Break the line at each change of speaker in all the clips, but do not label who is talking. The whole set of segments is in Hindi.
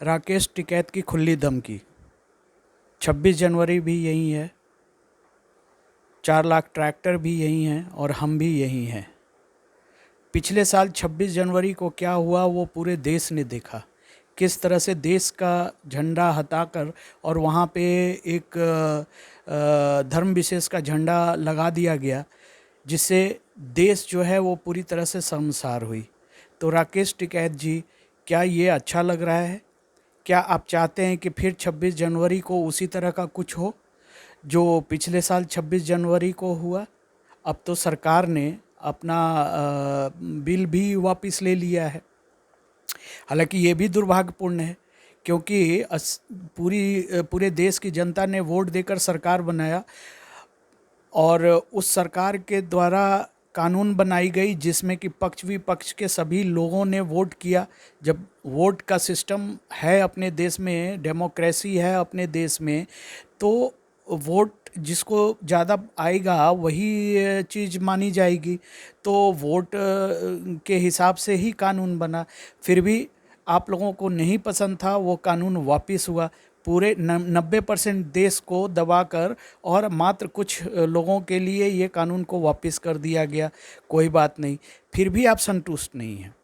राकेश टिकैत की खुली धमकी। 26 जनवरी भी यही है, 4 लाख ट्रैक्टर भी यही हैं और हम भी यही हैं। पिछले साल 26 जनवरी को क्या हुआ वो पूरे देश ने देखा। किस तरह से देश का झंडा हटाकर और वहाँ पे एक धर्म विशेष का झंडा लगा दिया गया, जिससे देश जो है वो पूरी तरह से शर्मसार हुई। तो राकेश टिकैत जी, क्या ये अच्छा लग रहा है? क्या आप चाहते हैं कि फिर 26 जनवरी को उसी तरह का कुछ हो जो पिछले साल 26 जनवरी को हुआ? अब तो सरकार ने अपना बिल भी वापस ले लिया है। हालांकि ये भी दुर्भाग्यपूर्ण है, क्योंकि पूरे देश की जनता ने वोट देकर सरकार बनाया और उस सरकार के द्वारा कानून बनाई गई जिसमें कि पक्ष विपक्ष के सभी लोगों ने वोट किया। जब वोट का सिस्टम है अपने देश में, डेमोक्रेसी है अपने देश में, तो वोट जिसको ज़्यादा आएगा वही चीज़ मानी जाएगी। तो वोट के हिसाब से ही कानून बना। फिर भी आप लोगों को नहीं पसंद था, वो कानून वापस हुआ। पूरे 90% देश को दबाकर और मात्र कुछ लोगों के लिए ये कानून को वापस कर दिया गया। कोई बात नहीं, फिर भी आप संतुष्ट नहीं हैं।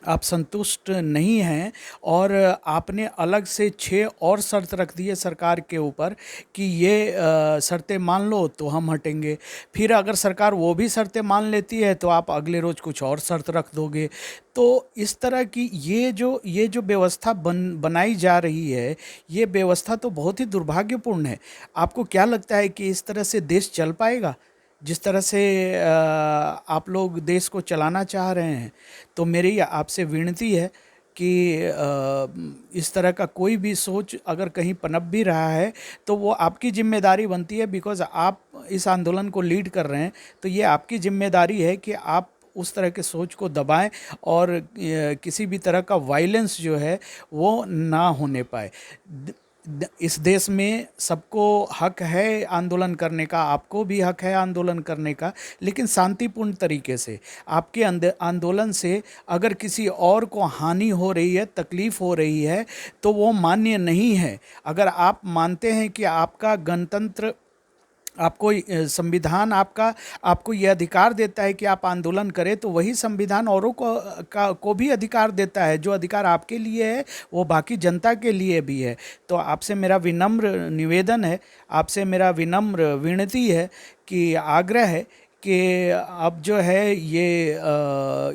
आप संतुष्ट नहीं हैं और आपने अलग से 6 और शर्त रख दी है सरकार के ऊपर कि ये शर्तें मान लो तो हम हटेंगे। फिर अगर सरकार वो भी शर्तें मान लेती है तो आप अगले रोज़ कुछ और शर्त रख दोगे। तो इस तरह की ये जो व्यवस्था बनाई जा रही है, ये व्यवस्था तो बहुत ही दुर्भाग्यपूर्ण है। आपको क्या लगता है कि इस तरह से देश चल पाएगा जिस तरह से आप लोग देश को चलाना चाह रहे हैं? तो मेरी आपसे विनती है कि इस तरह का कोई भी सोच अगर कहीं पनप भी रहा है तो वो आपकी जिम्मेदारी बनती है, बिकॉज़ आप इस आंदोलन को लीड कर रहे हैं। तो ये आपकी जिम्मेदारी है कि आप उस तरह के सोच को दबाएं और किसी भी तरह का वायलेंस जो है वो ना होने पाए। इस देश में सबको हक है आंदोलन करने का, आपको भी हक है आंदोलन करने का, लेकिन शांतिपूर्ण तरीके से। आपके आंदोलन से अगर किसी और को हानि हो रही है, तकलीफ़ हो रही है, तो वो मान्य नहीं है। अगर आप मानते हैं कि आपका गणतंत्र, आपको संविधान आपको ये अधिकार देता है कि आप आंदोलन करें, तो वही संविधान औरों को भी अधिकार देता है। जो अधिकार आपके लिए है वो बाकी जनता के लिए भी है। तो आपसे मेरा विनम्र निवेदन है, आपसे मेरा विनम्र विनती है कि आग्रह है कि अब जो है ये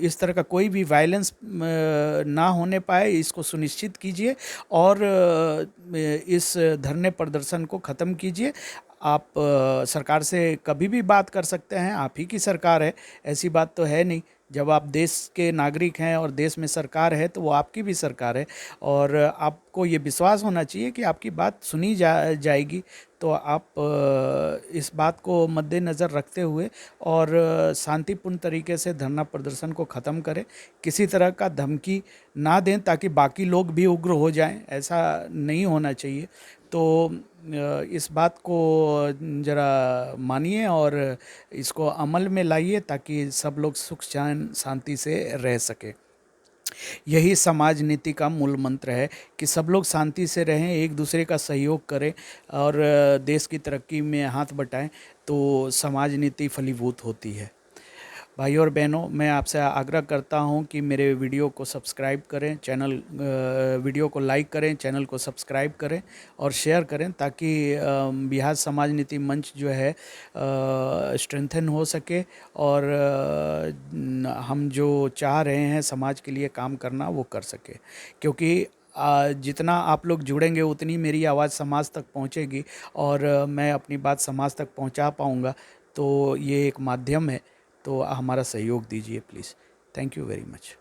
इस तरह का कोई भी वायलेंस ना होने पाए, इसको सुनिश्चित कीजिए और इस धरने प्रदर्शन को ख़त्म कीजिए। आप सरकार से कभी भी बात कर सकते हैं, आप ही की सरकार है, ऐसी बात तो है नहीं। जब आप देश के नागरिक हैं और देश में सरकार है तो वो आपकी भी सरकार है और आपको ये विश्वास होना चाहिए कि आपकी बात सुनी जाएगी। तो आप इस बात को मद्देनज़र रखते हुए और शांतिपूर्ण तरीके से धरना प्रदर्शन को ख़त्म करें। किसी तरह का धमकी ना दें ताकि बाकी लोग भी उग्र हो जाएं, ऐसा नहीं होना चाहिए। तो इस बात को ज़रा मानिए और इसको अमल में लाइए ताकि सब लोग सुख चैन शांति से रह सके। यही समाज नीति का मूल मंत्र है कि सब लोग शांति से रहें, एक दूसरे का सहयोग करें और देश की तरक्की में हाथ बटाएं, तो समाज नीति फलीभूत होती है। भाई और बहनों, मैं आपसे आग्रह करता हूं कि मेरे वीडियो को सब्सक्राइब करें, वीडियो को लाइक करें, चैनल को सब्सक्राइब करें और शेयर करें ताकि बिहार समाज नीति मंच जो है स्ट्रेंथन हो सके और हम जो चाह रहे हैं समाज के लिए काम करना वो कर सके। क्योंकि जितना आप लोग जुड़ेंगे उतनी मेरी आवाज़ समाज तक पहुंचेगी और मैं अपनी बात समाज तक पहुंचा पाऊंगा। तो ये एक माध्यम है, तो हमारा सहयोग दीजिए please. Thank you very much.